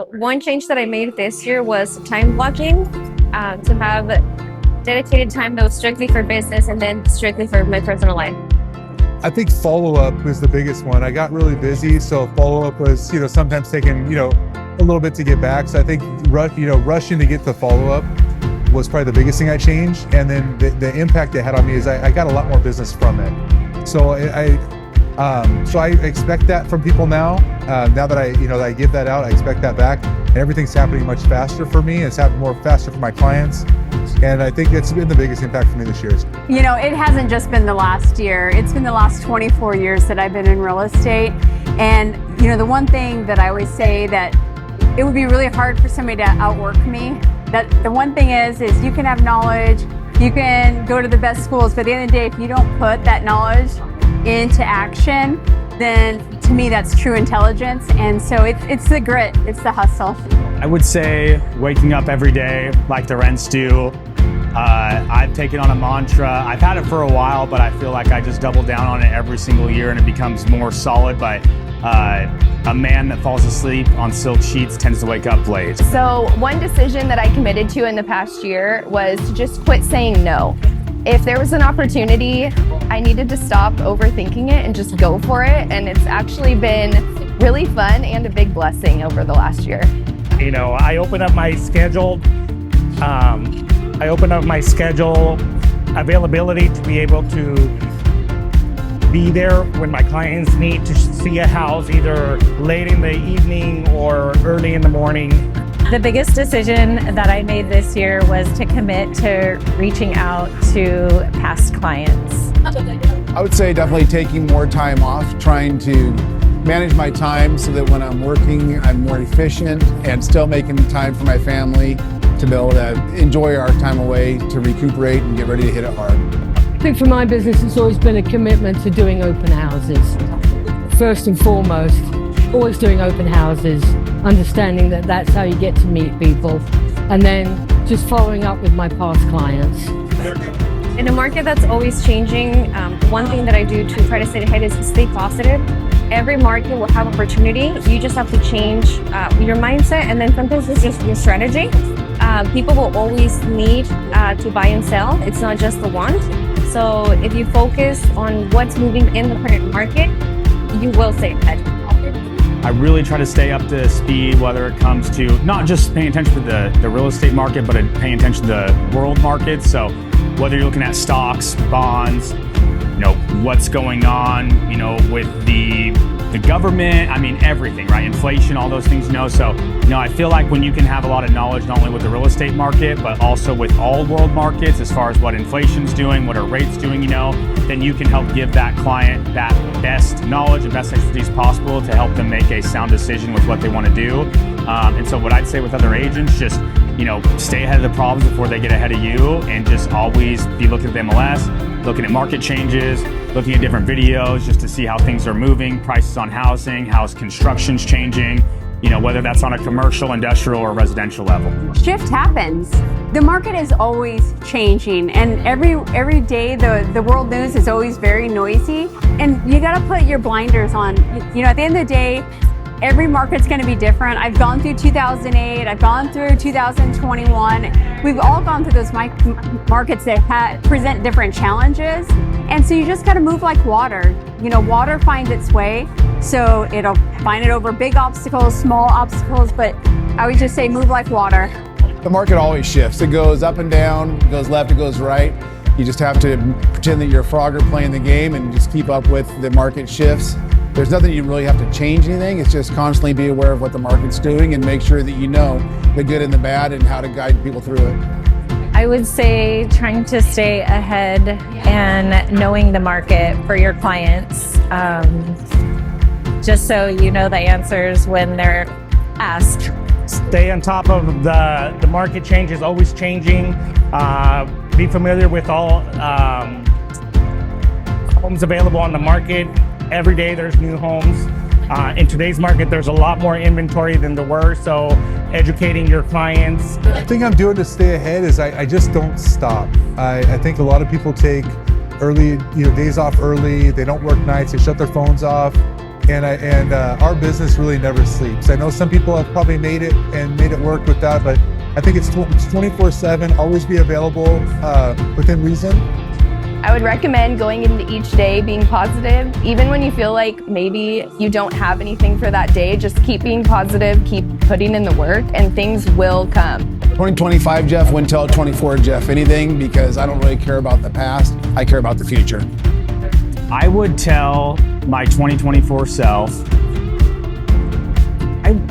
One change that I made this year was time blocking, to have dedicated time that was strictly for business and then strictly for my personal life. I think follow-up was the biggest one. I got really busy, so follow-up was, sometimes taking, a little bit to get back. So I think, rushing to get the follow-up was probably the biggest thing I changed. And then the impact it had on me is I got a lot more business from it. So I expect that from people now. Now that I give that out, I expect that back. And everything's happening much faster for me. It's happening more faster for my clients. And I think it's been the biggest impact for me this year. It hasn't just been the last year. It's been the last 24 years that I've been in real estate. And, the one thing that I always say that it would be really hard for somebody to outwork me. That the one thing is you can have knowledge, you can go to the best schools, but at the end of the day, if you don't put that knowledge into action, then to me, that's true intelligence. And so it's the grit, it's the hustle. I would say waking up every day like the rents do. I've taken on a mantra. I've had it for a while, but I feel like I just double down on it every single year and it becomes more solid. But a man that falls asleep on silk sheets tends to wake up late. So one decision that I committed to in the past year was to just quit saying no. If there was an opportunity, I needed to stop overthinking it and just go for it. And it's actually been really fun and a big blessing over the last year. I open up my schedule. Availability to be able to be there when my clients need to see a house, either late in the evening or early in the morning. The biggest decision that I made this year was to commit to reaching out to past clients. I would say definitely taking more time off, trying to manage my time so that when I'm working, I'm more efficient and still making time for my family to be able to enjoy our time away, to recuperate and get ready to hit it hard. I think for my business, it's always been a commitment to doing open houses. First and foremost, always doing open houses, understanding that that's how you get to meet people, and then just following up with my past clients. In a market that's always changing, one thing that I do to try to stay ahead is to stay positive. Every market will have opportunity. You just have to change your mindset, and then sometimes it's just your strategy. People will always need to buy and sell. It's not just the want. So if you focus on what's moving in the current market, you will stay ahead. I really try to stay up to speed, whether it comes to not just paying attention to the real estate market, but paying attention to the world market. So whether you're looking at stocks, bonds, what's going on, with the government, everything, right? Inflation, all those things, So, I feel like when you can have a lot of knowledge, not only with the real estate market, but also with all world markets, as far as what inflation's doing, what are rates doing, then you can help give that client that best knowledge and best expertise possible to help them make a sound decision with what they want to do. And so what I'd say with other agents, just, stay ahead of the problems before they get ahead of you, and just always be looking at the MLS, looking at market changes, looking at different videos just to see how things are moving, prices on housing, how construction's changing, whether that's on a commercial, industrial, or residential level. Shift happens. The market is always changing, and every day the world news is always very noisy, and you got to put your blinders on. At the end of the day, every market's going to be different. I've gone through 2008. I've gone through 2021. We've all gone through those markets that present different challenges. And so you just got to move like water. Water finds its way. So it'll find it over big obstacles, small obstacles. But I would just say move like water. The market always shifts. It goes up and down, it goes left, it goes right. You just have to pretend that you're a frogger playing the game and just keep up with the market shifts. There's nothing you really have to change anything. It's just constantly be aware of what the market's doing and make sure that you know the good and the bad and how to guide people through it. I would say trying to stay ahead and knowing the market for your clients, just so you know the answers when they're asked. Stay on top of the market changes, always changing. Be familiar with all homes available on the market. Every day there's new homes. In today's market, there's a lot more inventory than there were, so educating your clients. The thing I'm doing to stay ahead is I just don't stop. I think a lot of people take early, days off early. They don't work nights. They shut their phones off. and our business really never sleeps. I know some people have probably made it work with that, but I think it's 24/7. Always be available within reason. I would recommend going into each day being positive. Even when you feel like maybe you don't have anything for that day, just keep being positive, keep putting in the work, and things will come. 2025 Jeff wouldn't tell 24 Jeff anything because I don't really care about the past. I care about the future. I would tell my 2024 self,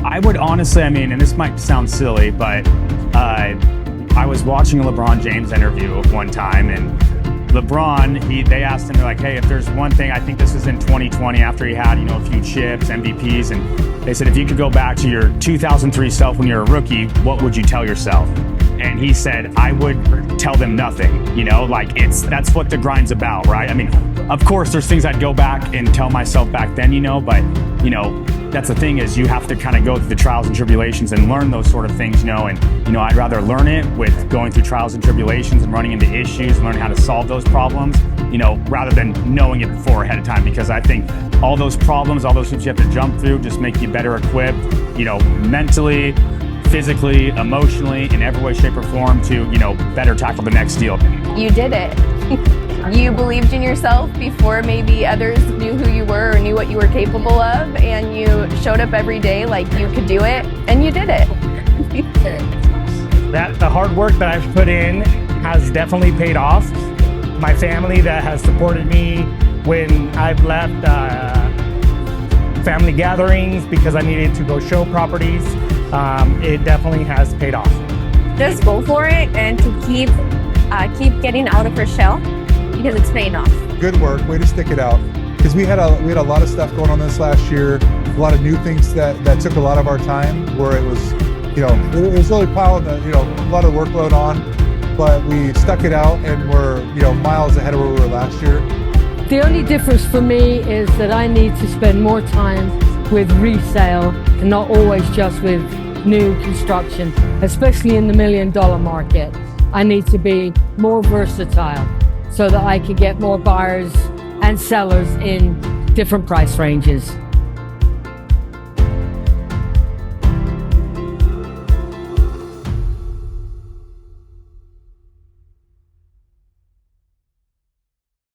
I would honestly, I mean, and this might sound silly, but I was watching a LeBron James interview one time, and LeBron, they asked him, they're like, hey, if there's one thing, I think this was in 2020 after he had, a few chips, MVPs, and they said, if you could go back to your 2003 self when you're a rookie, what would you tell yourself? And he said, I would tell them nothing, that's what the grind's about, right? I mean, of course, there's things I'd go back and tell myself back then, but, that's the thing is you have to kind of go through the trials and tribulations and learn those sort of things, and, I'd rather learn it with going through trials and tribulations and running into issues and learning how to solve those problems, rather than knowing it before ahead of time, because I think all those problems, all those hoops you have to jump through just make you better equipped, mentally, physically, emotionally, in every way, shape, or form to, better tackle the next deal. You did it. You believed in yourself before maybe others knew who you were or knew what you were capable of, and you showed up every day like you could do it, and you did it. That the hard work that I've put in has definitely paid off. My family that has supported me when I've left family gatherings because I needed to go show properties, it definitely has paid off. Just go for it and to keep getting out of her shell, because it's paying off. Good work, way to stick it out. Because we had a lot of stuff going on this last year, a lot of new things that took a lot of our time, where it was, it was really piling a lot of workload on, but we stuck it out and we're, miles ahead of where we were last year. The only difference for me is that I need to spend more time with resale and not always just with new construction, especially in the $1 million market. I need to be more versatile so that I can get more buyers and sellers in different price ranges.